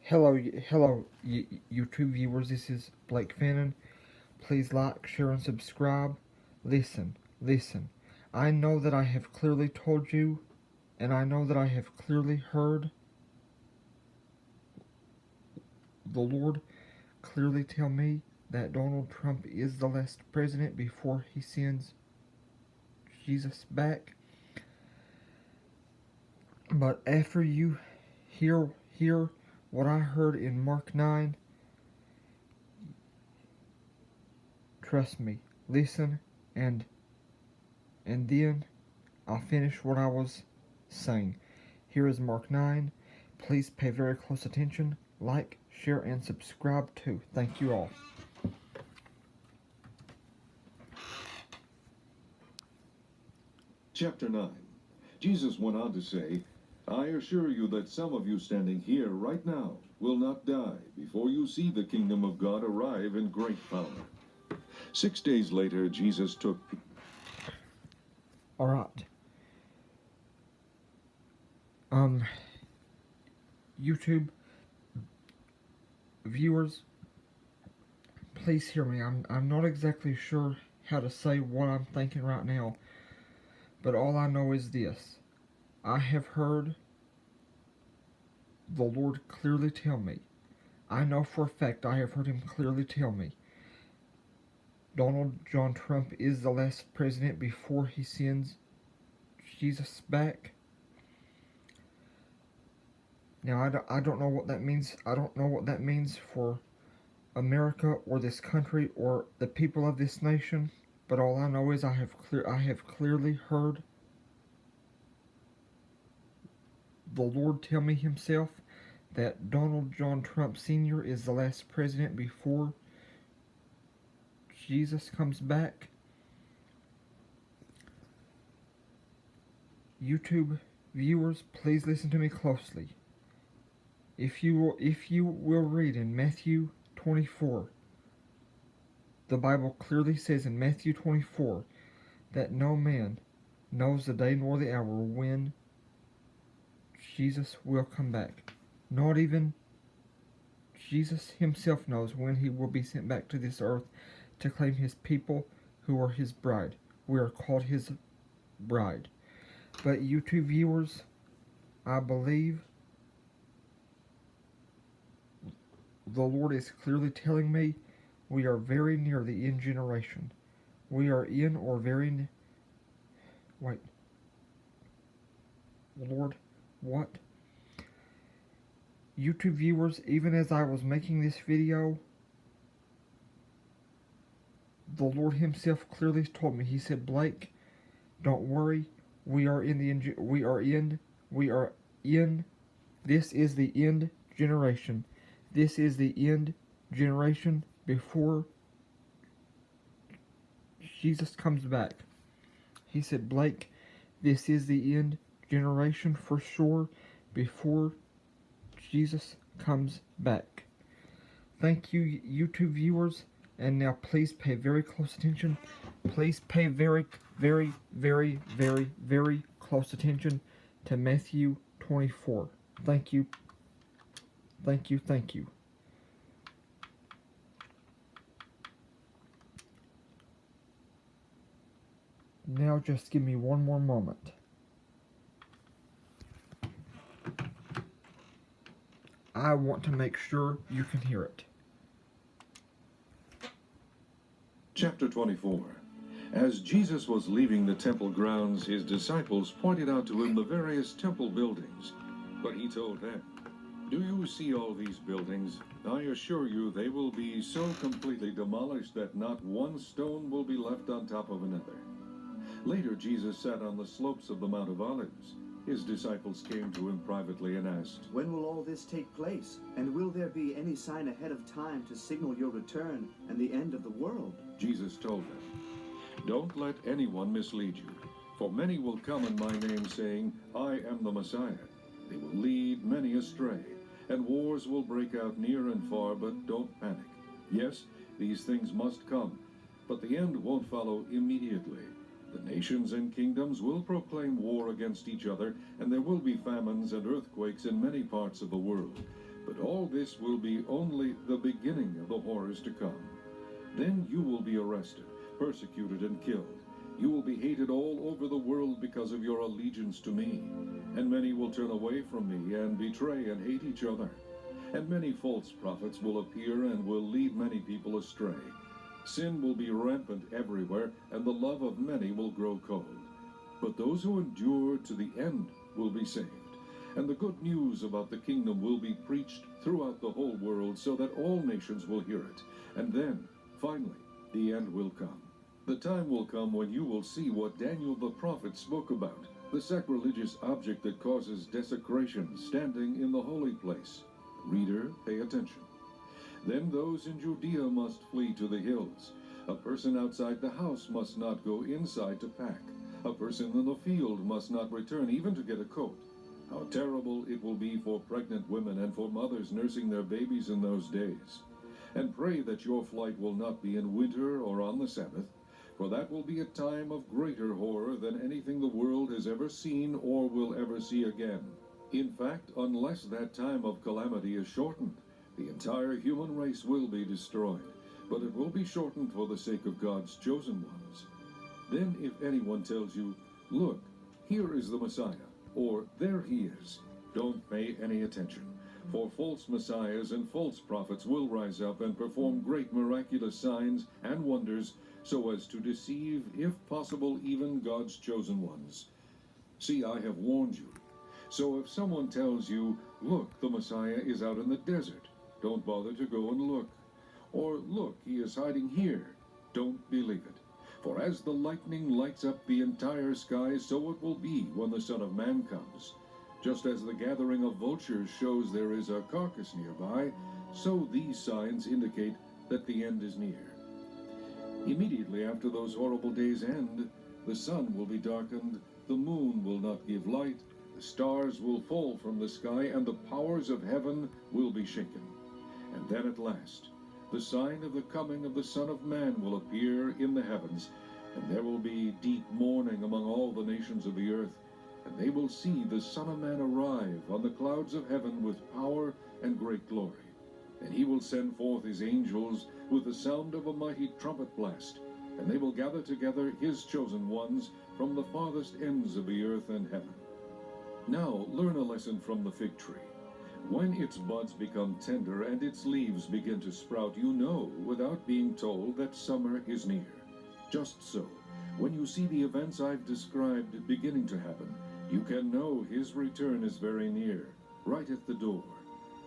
YouTube viewers. This is Blake Fannin. Please like, share, and subscribe. Listen. I know that I have clearly told you, and I know that I have clearly heard the Lord clearly tell me that Donald Trump is the last president before he sends Jesus back. But after you hear what I heard in Mark 9, trust me, listen, and then I'll finish what I was saying. Here is Mark 9. Please pay very close attention. Like, share, and subscribe too. Thank you all. Chapter 9. Jesus went on to say, I assure you that some of you standing here right now will not die before you see the kingdom of God arrive in great power. 6 days later, Jesus took... Alright. YouTube viewers, please hear me. I'm not exactly sure how to say what I'm thinking right now, but all I know is this. I have heard the Lord clearly tell me. I know for a fact I have heard him clearly tell me Donald John Trump is the last president before he sends Jesus back. Now, I don't know what that means. I don't know what that means for America or this country or the people of this nation. But all I know is I have clearly heard the Lord tell me himself that Donald John Trump Sr. is the last president before Jesus comes back. YouTube viewers, please listen to me closely. If you will read in Matthew 24, the Bible clearly says in Matthew 24 that no man knows the day nor the hour when Jesus will come back. Not even Jesus himself knows when he will be sent back to this earth to claim his people who are his bride. We are called his bride. But YouTube viewers, I believe the Lord is clearly telling me we are very near the end generation. We are in or very... Wait. Lord, what? YouTube viewers, even as I was making this video, the Lord himself clearly told me. He said, Blake, don't worry. We are in, this is the end generation. This is the end generation before Jesus comes back. He said, Blake, this is the end generation for sure before Jesus comes back. Thank you, YouTube viewers. And now please pay very close attention. Please pay very close attention to Matthew 24. Thank you. Thank you. Now just give me one more moment. I want to make sure you can hear it. Chapter 24. As Jesus was leaving the temple grounds, his disciples pointed out to him the various temple buildings. But he told them, Do you see all these buildings? I assure you they will be so completely demolished that not one stone will be left on top of another. Later, Jesus sat on the slopes of the Mount of Olives. His disciples came to him privately and asked, When will all this take place? And will there be any sign ahead of time to signal your return and the end of the world? Jesus told them, Don't let anyone mislead you, for many will come in my name saying, I am the Messiah. They will lead many astray, and wars will break out near and far, but don't panic. Yes, these things must come, but the end won't follow immediately. The nations and kingdoms will proclaim war against each other, and there will be famines and earthquakes in many parts of the world. But all this will be only the beginning of the horrors to come. Then you will be arrested, persecuted, and killed. You will be hated all over the world because of your allegiance to me. And many will turn away from me and betray and hate each other. And many false prophets will appear and will lead many people astray. Sin will be rampant everywhere, and the love of many will grow cold. But those who endure to the end will be saved. And the good news about the kingdom will be preached throughout the whole world so that all nations will hear it. And then, finally, the end will come. The time will come when you will see what Daniel the prophet spoke about, the sacrilegious object that causes desecration standing in the holy place. Reader, pay attention. Then those in Judea must flee to the hills. A person outside the house must not go inside to pack. A person in the field must not return even to get a coat. How terrible it will be for pregnant women and for mothers nursing their babies in those days. And pray that your flight will not be in winter or on the Sabbath, for that will be a time of greater horror than anything the world has ever seen or will ever see again. In fact, unless that time of calamity is shortened, the entire human race will be destroyed, but it will be shortened for the sake of God's chosen ones. Then if anyone tells you, "Look, here is the Messiah," or "There he is," don't pay any attention, for false messiahs and false prophets will rise up and perform great miraculous signs and wonders so as to deceive, if possible, even God's chosen ones. See, I have warned you. So if someone tells you, "Look, the Messiah is out in the desert," don't bother to go and look. Or, "Look, he is hiding here," don't believe it. For as the lightning lights up the entire sky, so it will be when the Son of Man comes. Just as the gathering of vultures shows there is a carcass nearby, so these signs indicate that the end is near. Immediately after those horrible days end, the sun will be darkened, the moon will not give light, the stars will fall from the sky, and the powers of heaven will be shaken. And then at last, the sign of the coming of the Son of Man will appear in the heavens, and there will be deep mourning among all the nations of the earth, and they will see the Son of Man arrive on the clouds of heaven with power and great glory. And he will send forth his angels with the sound of a mighty trumpet blast, and they will gather together his chosen ones from the farthest ends of the earth and heaven. Now learn a lesson from the fig tree. When its buds become tender and its leaves begin to sprout, you know, without being told, that summer is near. Just so, when you see the events I've described beginning to happen, you can know his return is very near, right at the door.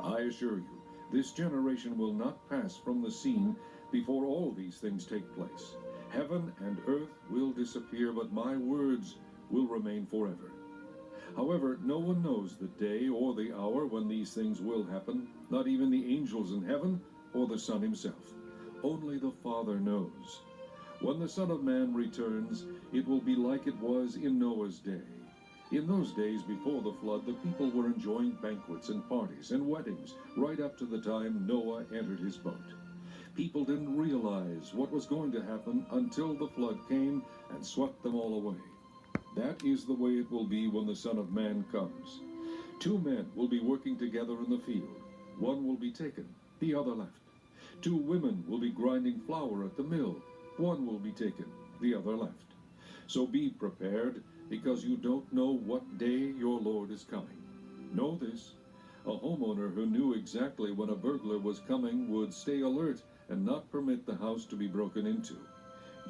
I assure you, this generation will not pass from the scene before all these things take place. Heaven and earth will disappear, but my words will remain forever. However, no one knows the day or the hour when these things will happen, not even the angels in heaven or the Son himself. Only the Father knows. When the Son of Man returns, it will be like it was in Noah's day. In those days before the flood, the people were enjoying banquets and parties and weddings right up to the time Noah entered his boat. People didn't realize what was going to happen until the flood came and swept them all away. That is the way it will be when the Son of Man comes. Two men will be working together in the field. One will be taken, the other left. Two women will be grinding flour at the mill. One will be taken, the other left. So be prepared, because you don't know what day your Lord is coming. Know this: a homeowner who knew exactly when a burglar was coming would stay alert and not permit the house to be broken into.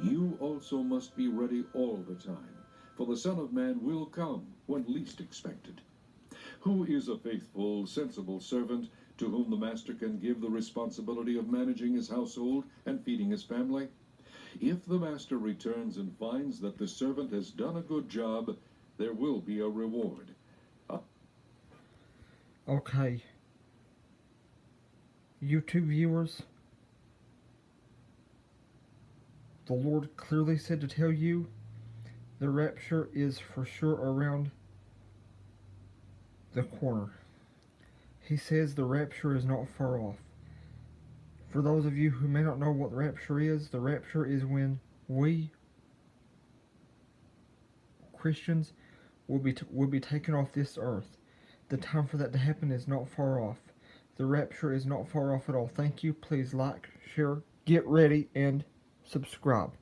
You also must be ready all the time, for the Son of Man will come when least expected. Who is a faithful, sensible servant to whom the master can give the responsibility of managing his household and feeding his family? If the master returns and finds that the servant has done a good job, there will be a reward. Okay. YouTube viewers, the Lord clearly said to tell you the rapture is for sure around the corner. He says the rapture is not far off. For those of you who may not know what the rapture is when we Christians will be taken off this earth. The time for that to happen is not far off. The rapture is not far off at all. Thank you. Please like, share, get ready, and subscribe.